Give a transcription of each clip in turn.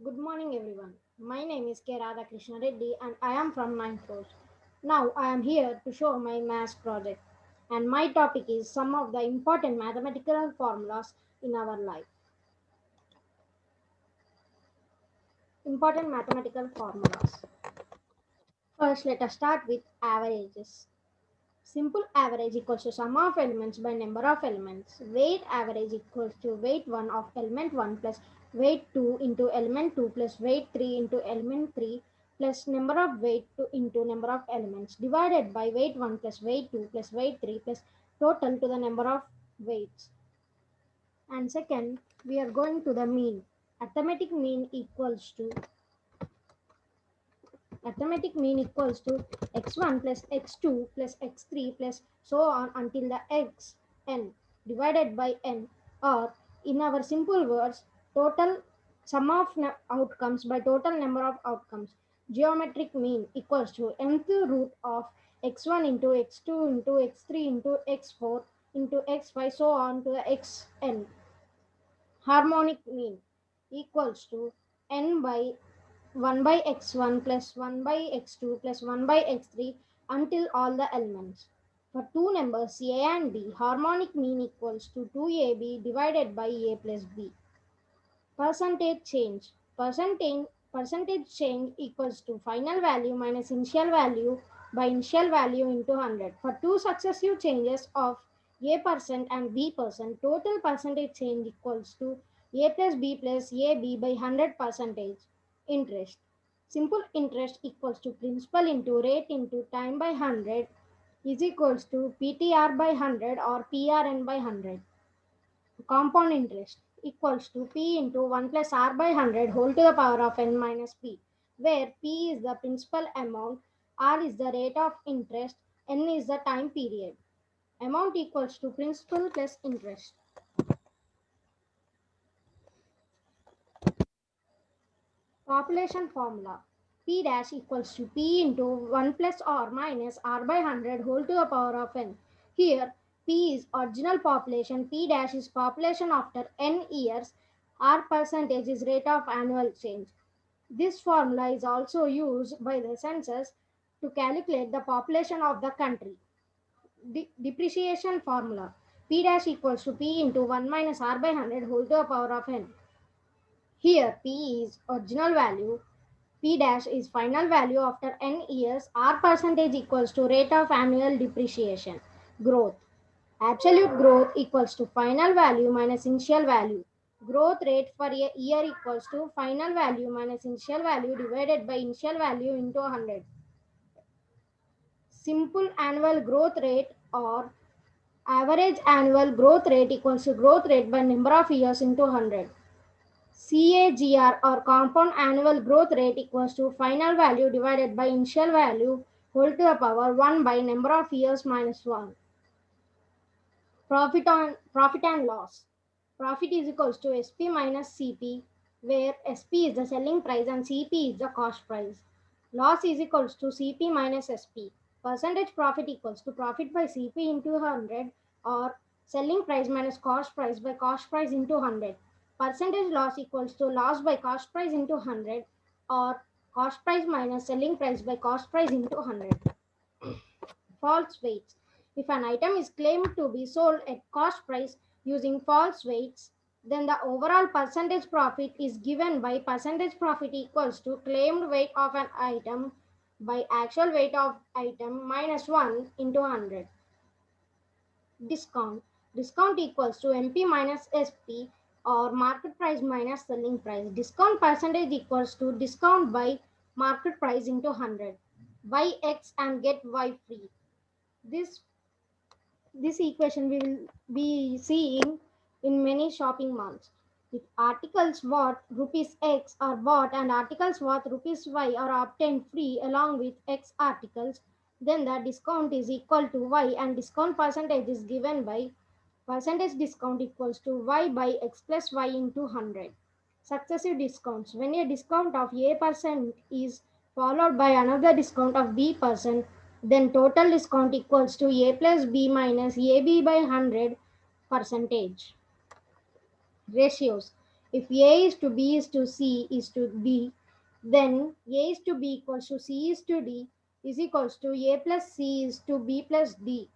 Good morning, everyone. My name is K. Radhakrishna Reddy and I am from 9th floor. Now I am here to show my maths project. And my topic is some of the important mathematical formulas in our life. Important mathematical formulas. First, let us start with averages. Simple average equals to sum of elements by number of elements. Weight average equals to weight 1 of element 1 plus weight 2 into element 2 plus weight 3 into element 3 plus number of weight 2 into number of elements divided by weight 1 plus weight 2 plus weight 3 plus total to the number of weights. And second, we are going to the mean. Arithmetic mean equals to Arithmetic mean equals to x1 plus x2 plus x3 plus so on until the xn divided by n, or in our simple words, total sum of outcomes by total number of outcomes. Geometric mean equals to nth root of x1 into x2 into x3 into x4 into x5 so on to the xn. Harmonic mean equals to n by 1 by x1 plus 1 by x2 plus 1 by x3 until all the elements. For two numbers a and b, harmonic mean equals to 2ab divided by a plus b. Percentage change. Percentage change equals to final value minus initial value by initial value into 100. For two successive changes of a% and b%, total percentage change equals to a plus b plus ab by 100 percentage. Interest. Simple interest equals to principal into rate into time by 100 is equals to PTR by 100 or PRN by 100. Compound interest equals to P into 1 plus R by 100 whole to the power of N minus P, where P is the principal amount, R is the rate of interest, N is the time period. Amount equals to principal plus interest. Population formula. P dash equals to P into 1 plus R minus R by 100 whole to the power of N. Here, P is original population, P dash is population after N years, R percentage is rate of annual change. This formula is also used by the census to calculate the population of the country. Depreciation formula. P dash equals to P into 1 minus R by 100 whole to the power of N. Here, P is original value, P dash is final value after n years, R percentage equals to rate of annual depreciation. Growth. Absolute growth equals to final value minus initial value. Growth rate for a year equals to final value minus initial value divided by initial value into 100. Simple annual growth rate or average annual growth rate equals to growth rate by number of years into 100. CAGR or compound annual growth rate equals to final value divided by initial value whole to the power 1 by number of years minus 1. Profit and loss. Profit is equals to SP minus CP, where SP is the selling price and CP is the cost price. Loss is equals to CP minus SP. Percentage profit equals to profit by CP into 100 or selling price minus cost price by cost price into 100. Percentage loss equals to loss by cost price into 100 or cost price minus selling price by cost price into 100. False weights. If an item is claimed to be sold at cost price using false weights, then the overall percentage profit is given by percentage profit equals to claimed weight of an item by actual weight of item minus 1 into 100. Discount. Discount equals to MP minus SP or market price minus selling price. Discount percentage equals to discount by market price into 100. Buy X and get Y free. This this equation we will be seeing in many shopping malls. If articles worth rupees X are bought and articles worth rupees Y are obtained free along with X articles, then the discount is equal to Y and discount percentage is given by percentage discount equals to Y by X plus Y into 100. Successive discounts. When a discount of A% is followed by another discount of B%, then total discount equals to A plus B minus AB by 100 percentage. Ratios. If A is to B is to C is to D, then A is to B equals to C is to D is equals to A plus C is to B plus D.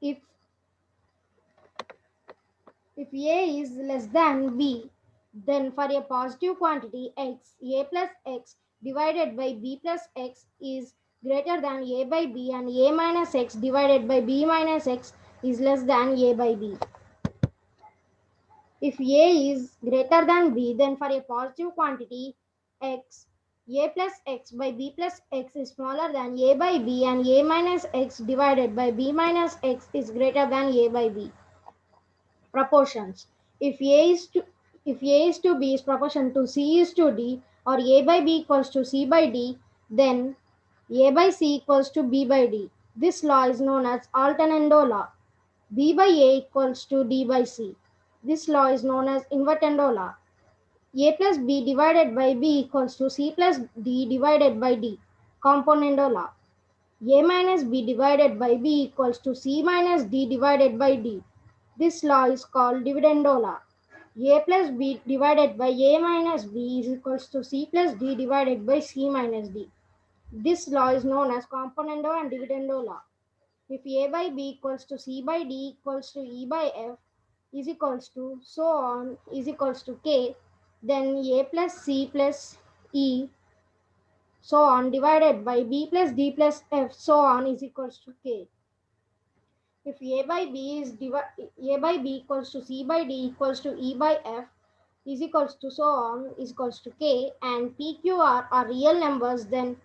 If A is less than B, then for a positive quantity x, A plus x divided by B plus x is greater than A by B, and A minus x divided by B minus x is less than A by B. If A is greater than B, then for a positive quantity x, A plus x by B plus x is smaller than A by B, and A minus x divided by B minus x is greater than A by B. Proportions. If A is to B is proportion to C is to D, or A by B equals to C by D, then A by C equals to B by D. This law is known as Altenendo law. B by A equals to D by C. This law is known as Invertendo law. A plus B divided by B equals to C plus D divided by D. Componendo law. A minus B divided by B equals to C minus D divided by D. This law is called dividendo law. A plus B divided by A minus B is equals to C plus D divided by C minus D. This law is known as componendo and dividendo law. If A by B equals to C by D equals to E by F is equals to so on is equals to K, then A plus C plus E so on divided by B plus D plus F so on is equals to K. If A by B equals to C by D equals to E by F is equals to so on is equals to K, and PQR are real numbers, then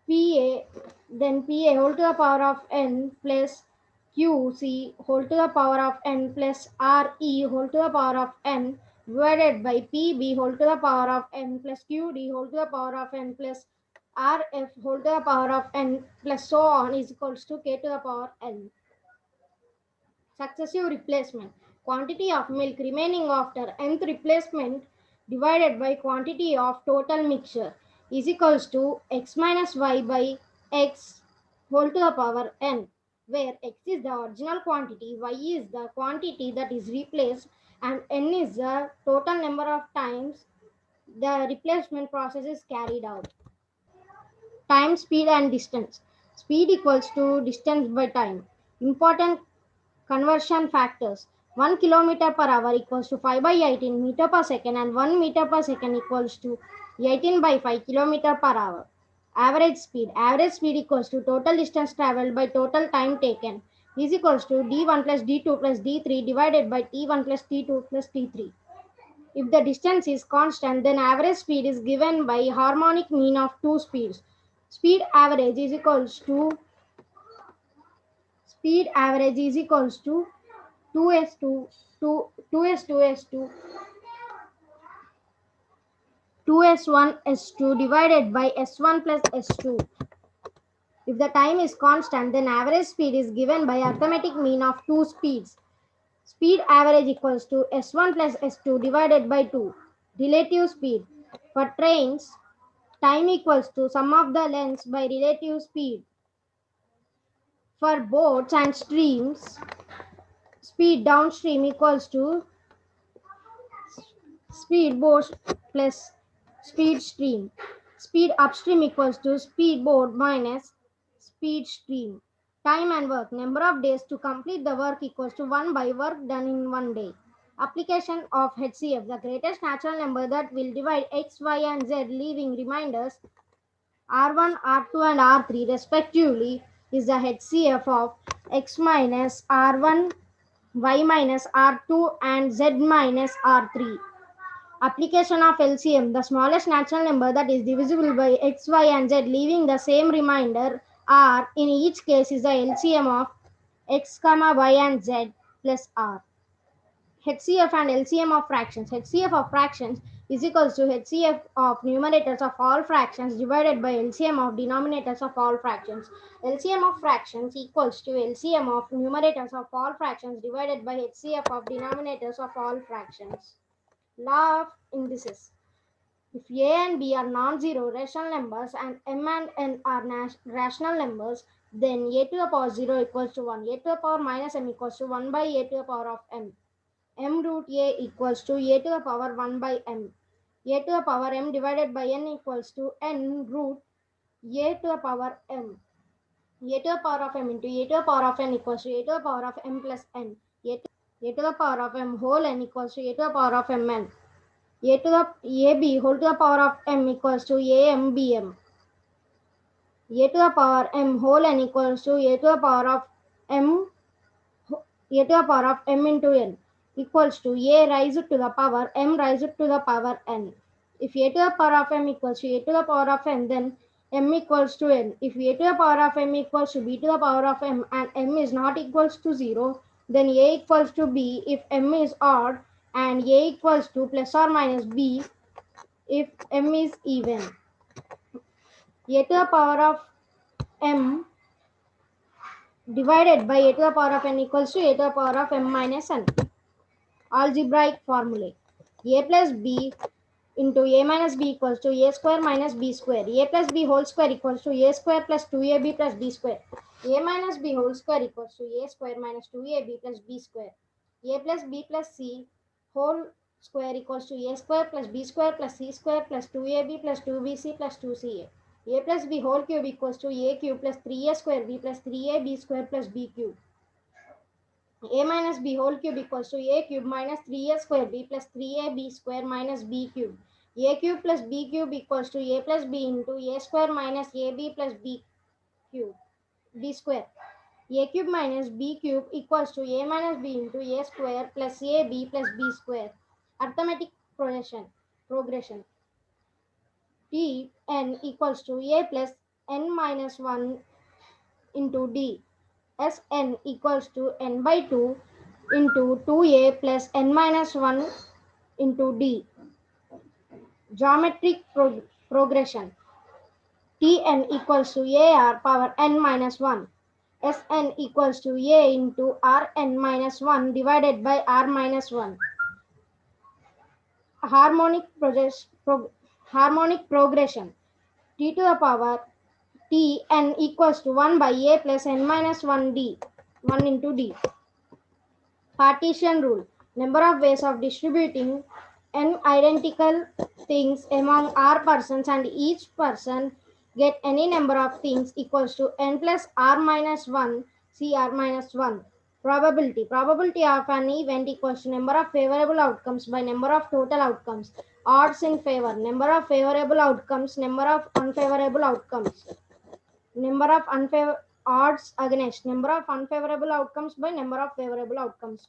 PA whole to the power of n plus QC whole to the power of n plus RE whole to the power of n divided by PB whole to the power of n plus QD whole to the power of n plus RF whole to the power of n plus so on is equals to K to the power n. Successive replacement. Quantity of milk remaining after nth replacement divided by quantity of total mixture is equals to x minus y by x whole to the power n, where x is the original quantity, y is the quantity that is replaced, and n is the total number of times the replacement process is carried out. Time, speed, and distance. Speed equals to distance by time. Important conversion factors. 1 kilometer per hour equals to 5 by 18 meter per second, and 1 meter per second equals to 18 by 5 kilometer per hour. Average speed. Average speed equals to total distance traveled by total time taken is equals to d1 plus d2 plus d3 divided by t1 plus t2 plus t3. If the distance is constant, then average speed is given by harmonic mean of two speeds. Speed average is equals to speed average is equals to 2s2 2s2s2 2s1s2 divided by s1 plus s2. If the time is constant, then average speed is given by arithmetic mean of two speeds. Speed average equals to s1 plus s2 divided by 2. Relative speed. For trains, time equals to sum of the lengths by relative speed. For boats and streams, speed downstream equals to speed boat plus speed stream. Speed upstream equals to speed boat minus speed stream. Time and work. Number of days to complete the work equals to 1 by work done in 1 day. Application of HCF. The greatest natural number that will divide x, y, and z, leaving reminders R1, R2, and R3 respectively is the HCF of x minus R1, y minus R2, and z minus R3. Application of LCM. The smallest natural number that is divisible by x, y, and z, leaving the same remainder r in each case is the LCM of x, y, and z plus r. HCF and LCM of fractions. HCF of fractions is equals to HCF of numerators of all fractions divided by LCM of denominators of all fractions. LCM of fractions equals to LCM of numerators of all fractions divided by HCF of denominators of all fractions. Law of indices. If A and B are non-zero rational numbers and M and N are rational numbers, then A to the power 0 equals to 1. A to the power minus M equals to 1 by A to the power of M. m root a equals to a to the power 1 by m. A to the power m divided by n equals to n root a to the power m. A to the power of m into a to the power of n equals to a to the power of m plus n. A to the power of m whole n equals to a to the power of mn. A to the ab whole to the power of m equals to ambm. A to the power m whole n equals to a to the power of m a to the power of m into n equals to a raised to the power m raised to the power n. If a to the power of m equals to a to the power of n, then m equals to n. If a to the power of m equals to b to the power of m and m is not equals to 0, then a equals to b if m is odd and a equals to plus or minus b if m is even. A to the power of m divided by a to the power of n equals to a to the power of m minus n. Algebraic formulae. A plus b into a minus b equals to a square minus b square. A plus b whole square equals to a square plus 2ab plus b square. A minus b whole square equals to a square minus 2ab plus b square. A plus b plus c whole square equals to a square plus b square plus c square plus 2ab plus 2bc plus 2ca. A plus b whole cube equals to a cube plus 3a square b plus 3ab square plus b cube. A minus b whole cube equals to a cube minus 3a square b plus 3ab square minus b cube. A cube plus b cube equals to a plus b into a square minus ab plus b cube b square. A cube minus b cube equals to a minus b into a square plus ab plus b square. Arithmetic progression. T n equals to a plus n minus 1 into d. Sn equals to n by 2 into 2a plus n minus 1 into d. Geometric progression. Tn equals to ar power n minus 1. Sn equals to a into rn minus 1 divided by r minus 1. Harmonic progression. T to the power Tn equals to 1 by a plus n minus 1 d. 1 into d. Partition rule. Number of ways of distributing n identical things among r persons and each person get any number of things equals to n plus r minus 1 cr minus 1. Probability. Probability of an event equals to number of favorable outcomes by number of total outcomes. Odds in favor. Number of favorable outcomes, number of unfavorable outcomes. Number of odds against number of unfavorable outcomes by number of favorable outcomes.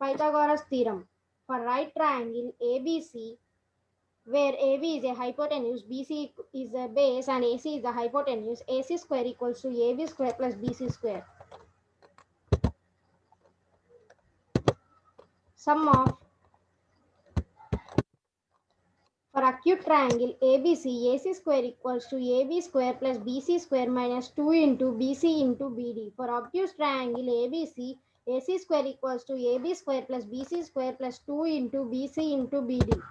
Pythagoras theorem. For right triangle ABC, where AB is a hypotenuse, BC is a base, and AC is the hypotenuse, AC square equals to AB square plus BC square. Sum of For acute triangle ABC, AC square equals to AB square plus BC square minus 2 into BC into BD. For obtuse triangle ABC, AC square equals to AB square plus BC square plus 2 into BC into BD.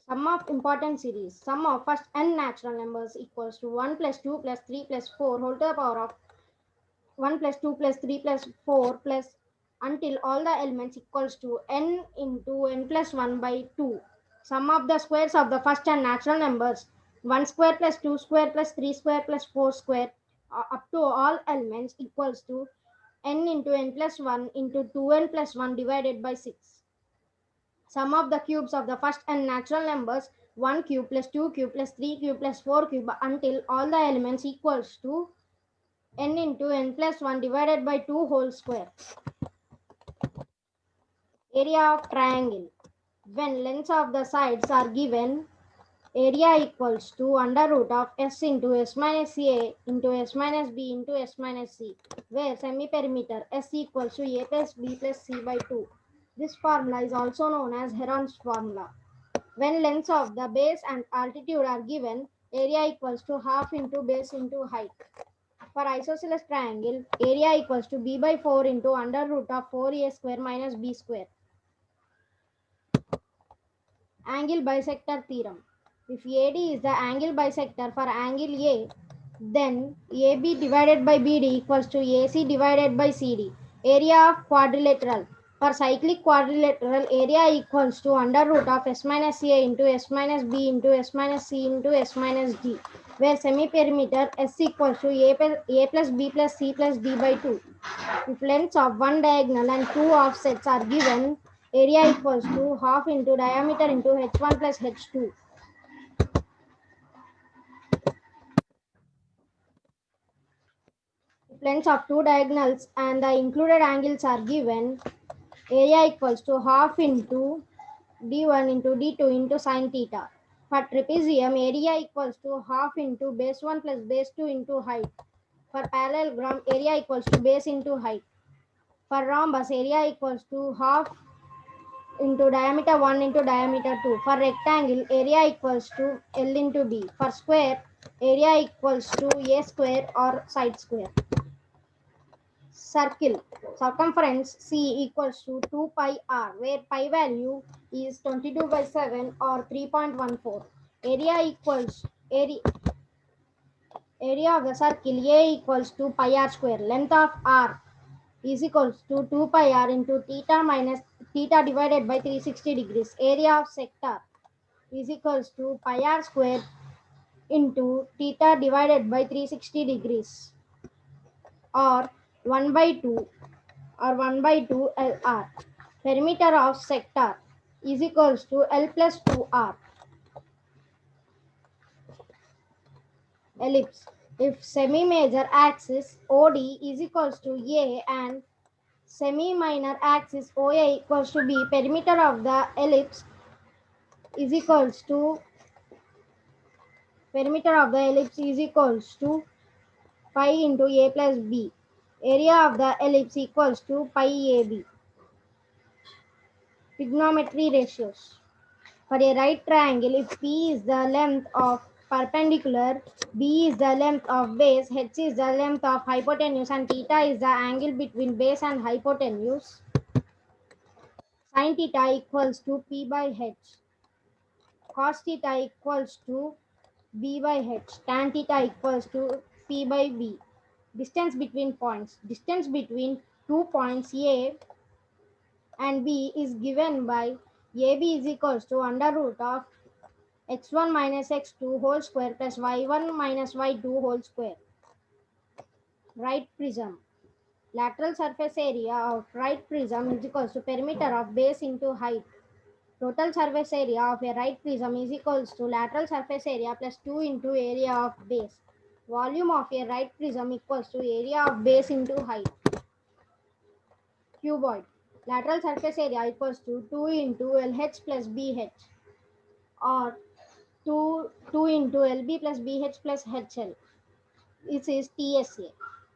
Sum of important series. Sum of first n natural numbers equals to 1 plus 2 plus 3 plus 4 whole to the power of 1 plus 2 plus 3 plus 4 plus until all the elements equals to n into n plus 1 by 2. Sum of the squares of the first and natural numbers 1 square plus 2 square plus 3 square plus 4 square up to all elements equals to n into n plus 1 into 2n plus 1 divided by 6. Sum of the cubes of the first and natural numbers 1 cube plus 2 cube plus 3 cube plus 4 cube until all the elements equals to n into n plus 1 divided by 2 whole square. Area of triangle. When lengths of the sides are given, area equals to under root of s into s minus a into s minus b into s minus c, where semiperimeter s equals to a plus b plus c by 2. This formula is also known as Heron's formula. When lengths of the base and altitude are given, area equals to half into base into height. For isosceles triangle, area equals to b by 4 into under root of 4a square minus b square. Angle bisector theorem. If AD is the angle bisector for angle A, Then AB divided by BD equals to AC divided by CD. Area of quadrilateral. For cyclic quadrilateral, area equals to under root of S minus A into S minus B into S minus C into S minus D, where semi-perimeter S equals to A plus B plus C plus D by 2. If lengths of one diagonal and two offsets are given, area equals to half into diameter into H1 plus H2. If lengths of two diagonals and the included angles are given, area equals to half into d1 into d2 into sine theta. For trapezium, area equals to half into base 1 plus base 2 into height. For parallelogram, area equals to base into height. For rhombus, area equals to half into diameter 1 into diameter 2. For rectangle, area equals to L into B. For square, area equals to A square or side square. Circle. Circumference C equals to 2 pi r, where pi value is 22 by 7 or 3.14. Area of the circle A equals to pi r square. Length of r is equals to 2 pi r into theta minus theta divided by 360 degrees. Area of sector is equals to pi r square into theta divided by 360 degrees, or 1 by 2 or 1 by 2 LR. Perimeter of sector is equals to L plus 2R. Ellipse. If semi-major axis OD is equals to A and semi-minor axis OA equals to B, perimeter of the ellipse is equals to pi into A plus B. Area of the ellipse equals to pi AB. Trigonometry ratios. For a right triangle, if P is the length of perpendicular, B is the length of base, H is the length of hypotenuse, and theta is the angle between base and hypotenuse, sin theta equals to P by H. Cos theta equals to B by H. Tan theta equals to P by B. Distance between points. Distance between 2 points A and B is given by AB is equals to under root of x1 minus x2 whole square plus y1 minus y2 whole square. Right prism. Lateral surface area of right prism is equals to perimeter of base into height. Total surface area of a right prism is equals to lateral surface area plus 2 into area of base. Volume of a right prism equals to area of base into height. Cuboid. Lateral surface area equals to 2 into LH plus BH, or 2 into LB plus BH plus HL. This is TSA.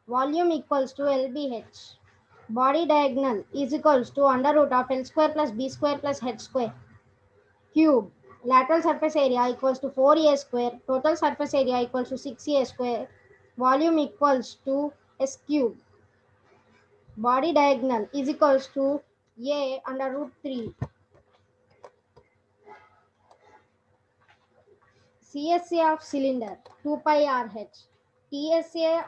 Volume equals to LBH. Body diagonal is equals to under root of L square plus B square plus H square. Cube. Lateral surface area equals to 4A square. Total surface area equals to 6A square. Volume equals to S cube. Body diagonal is equals to A under root 3. CSA of cylinder 2 pi RH. TSA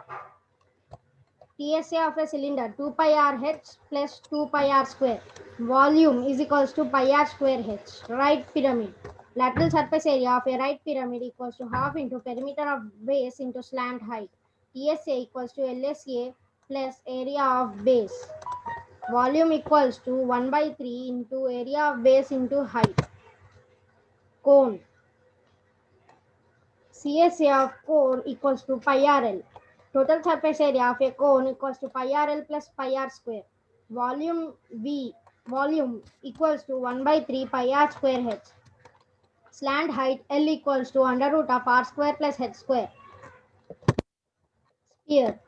TSA of a cylinder 2 pi r h plus 2 pi r square. Volume is equals to pi r square h. Right pyramid. Lateral surface area of a right pyramid equals to half into perimeter of base into slant height. TSA equals to LSA plus area of base. Volume equals to 1 by 3 into area of base into height. Cone. CSA of cone equals to pi RL. Total surface area of a cone equals to pi RL plus pi R square. Volume V. Volume equals to 1 by 3 pi R square H. Slant height L equals to under root of R square plus H square. Sphere.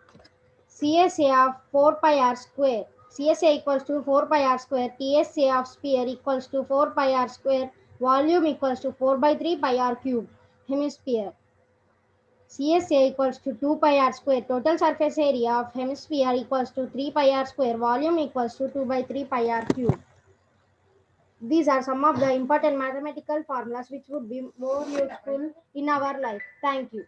CSA of 4 pi R square. CSA equals to 4 pi R square. TSA of sphere equals to 4 pi R square. Volume equals to 4 by 3 pi R cube. Hemisphere. CSA equals to 2 pi r square. Total surface area of hemisphere equals to 3 pi r square. Volume equals to 2 by 3 pi r cube. These are some of the important mathematical formulas which would be more useful in our life. Thank you.